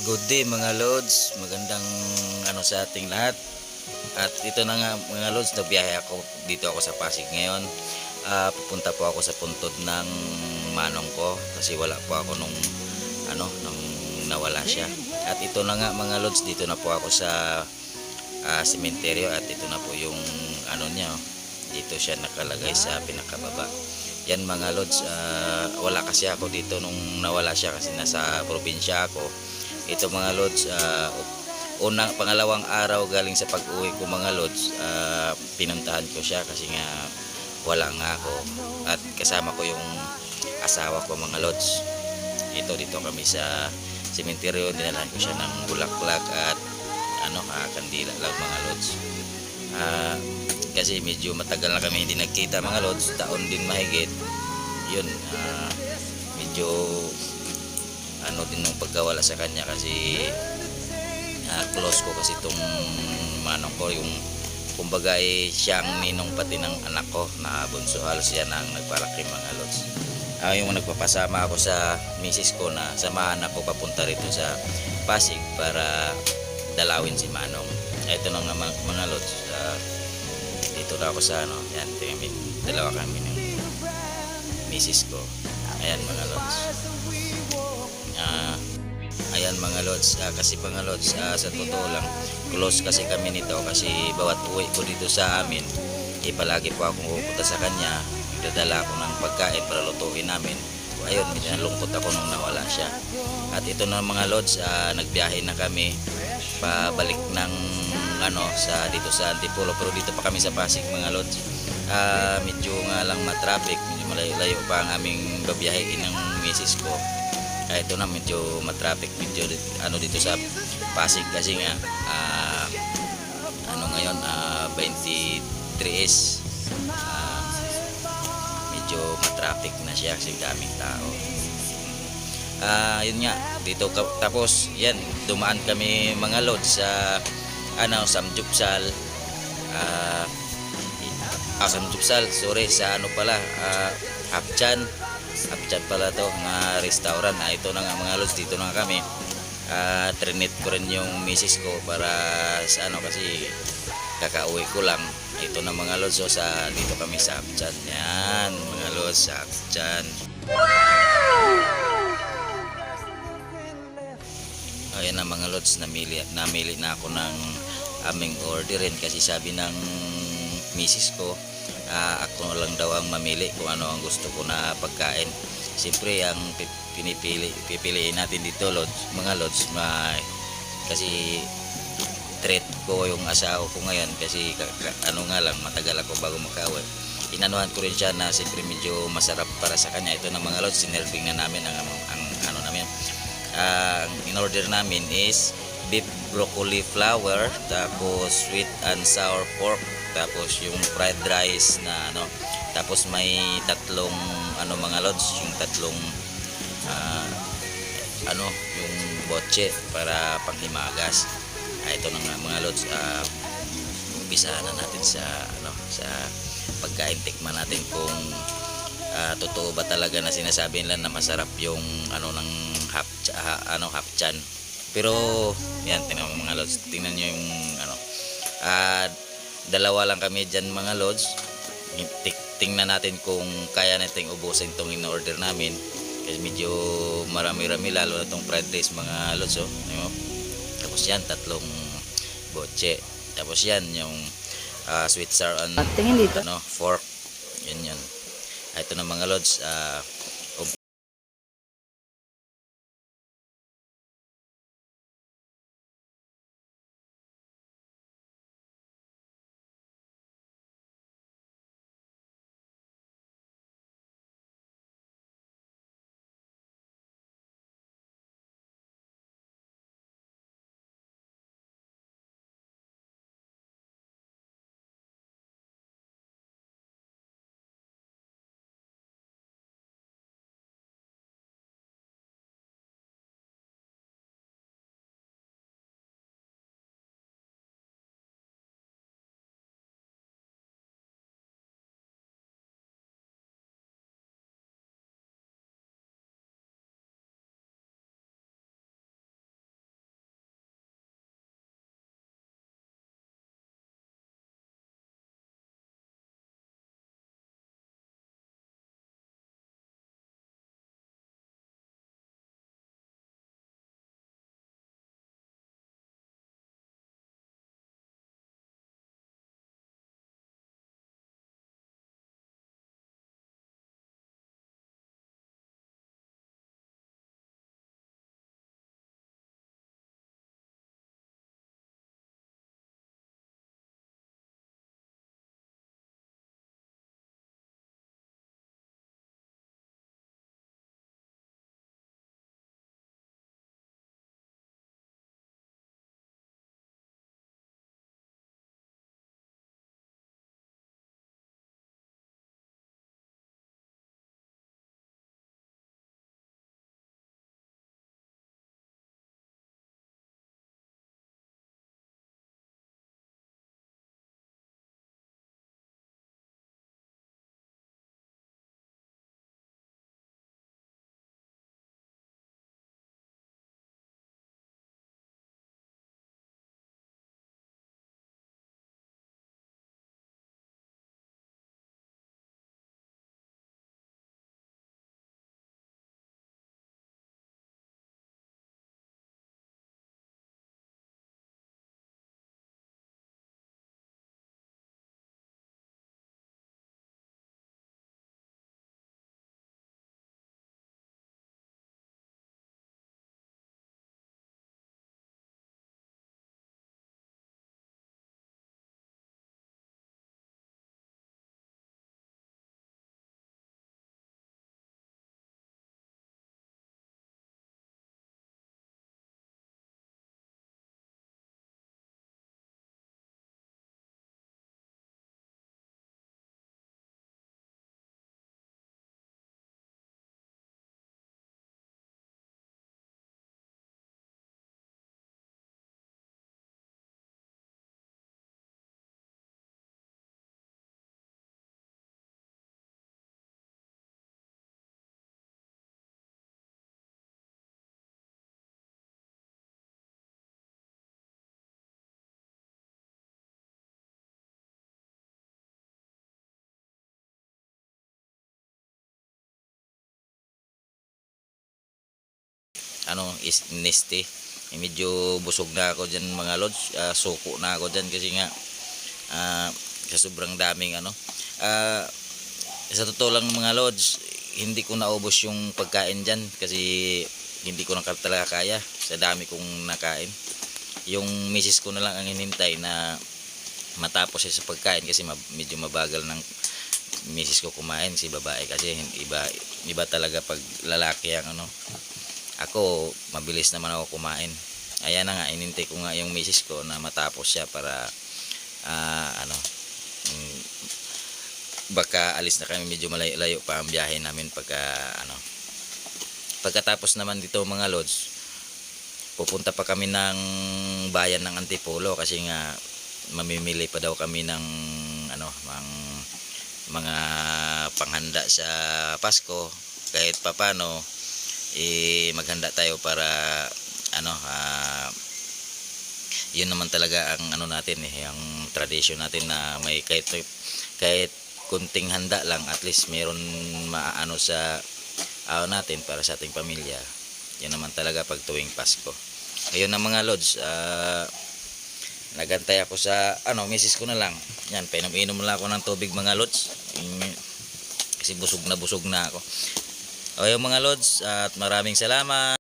Good day mga Lods, magandang sa ating lahat. At ito na nga mga Lods, nagbiyahe ako dito ako sa Pasig ngayon. Pupunta po ako sa puntod ng manong ko kasi wala po ako nung nawala siya. At ito na nga mga Lods, dito na po ako sa sementeryo at ito na po yung niya. Dito siya nakalagay sa pinakababa. Yan mga Lods, wala kasi ako dito nung nawala siya kasi nasa probinsya ako. Ito mga Lods, pangalawang araw galing sa pag-uwi ko mga Lods, pinuntahan ko siya kasi nga wala nga ako at kasama ko yung asawa ko mga Lods. Dito kami sa sementeryo, dinalahan ko siya ng bulaklak at kandila lang mga Lods. Kasi medyo matagal na kami hindi nagkita mga Lods, taon din mahigit. Yun, medyo din nung pagkawala sa kanya kasi close ko kasi itong manong ko, yung kumbaga siyang ninong pati ng anak ko na bunso, halos yan ang nagpalaki mga Lods. Yung nagpapasama ako sa misis ko na samahan ako papunta rito sa Pasig para dalawin si manong. Ito na nga mga Lods, dito na ako sa yan, dalawa kami ng misis ko. Ayan mga Lods. Ayan mga Lods, kasi mga Lods, sa totoo lang close kasi kami nito kasi bawat uwi ko dito sa amin palagi po akong pupunta sa kanya, dadala ako ng pagkain para lutuin namin. Ayun, medyo nalungkot ako nung nawala siya. At ito na mga Lods, nagbiyahe na kami pabalik ng dito sa Antipolo, pero dito pa kami sa Pasig mga Lods. Medyo nga lang matraffic, medyo malayo pa ang aming babiyahin ng misis ko. Ito na medyo matraffic medyo dito sa Pasig kasi nga ngayon 23 medyo matraffic na siya kasi daming tao. Yun nga dito tapos yan, dumaan kami mga Lods sa Samgyupsal, Samgyupsal, sorry, sa Hapchan pala to na restaurant. Ito na nga mga Lods, dito na kami. Trinit ko rin yung misis ko para sa kasi kakauwi ko lang. Ito na mga Lods, dito kami sa Hapchan. Yan mga Lods, sa Hapchan. Ayan na mga Lods, namili na ako ng aming orderin kasi sabi ng misis ko, ako lang daw ang mamili kung ano ang gusto ko na pagkain. Siyempre ang pipiliin natin dito Lods, mga Lods, kasi treat ko yung asawa ko ngayon kasi nga lang matagal ako bago makauwi. Inanuhan ko rin siya na siyempre medyo masarap para sa kanya. Ito na mga Lods, sinerving na namin ang namin. Ang in-order namin is beef broccoli flower, tapos sweet and sour pork, tapos yung fried rice na tapos may tatlong mga Lods, yung tatlong yung botche para panghimagas. Ito na nga mga Lods, umpisahan na natin sa pagkain. Tikman natin kung totoo ba talaga na sinasabi nila na masarap yung ng Hapchan. Pero yan, tingnan mo mga Lods, tingnan nyo yung dalawa lang kami dyan mga Lods. Tingnan natin kung kaya natin ubusin itong in-order namin kasi medyo marami-rami, lalo na itong fried rice mga Lods. Tapos yan, tatlong botche, tapos yan yung sweet sour and fork. Yun. Ito na mga Lods, neste. Medyo busog na ako diyan mga lods, suko na ako diyan kasi nga sa sobrang daming sa totoo lang mga lods, hindi ko naubos yung pagkain diyan kasi hindi ko na talaga kaya sa dami kong nakain. Yung misis ko na lang ang hinintay na matapos siya sa pagkain kasi medyo mabagal ng misis ko kumain, si babae kasi iba talaga pag lalaki ang ako mabilis naman ako kumain. Ayan na nga, inintay ko nga yung misis ko na matapos siya para baka alis na kami, medyo malayo pa ang biyahe namin pagkatapos naman dito mga lods, pupunta pa kami ng bayan ng Antipolo kasi nga mamimili pa daw kami ng mga panghanda sa Pasko. Kahit papano maghanda tayo para yun naman talaga ang natin ang tradition natin na may kahit kunting handa lang, at least meron maano sa natin para sa ating pamilya. Yun naman talaga pag tuwing Pasko. Ayun na mga lods, nagantay ako sa misis ko na lang. Yan, painom-inom lang ako ng tubig mga lods kasi busog na ako. O yung mga lods, at maraming salamat.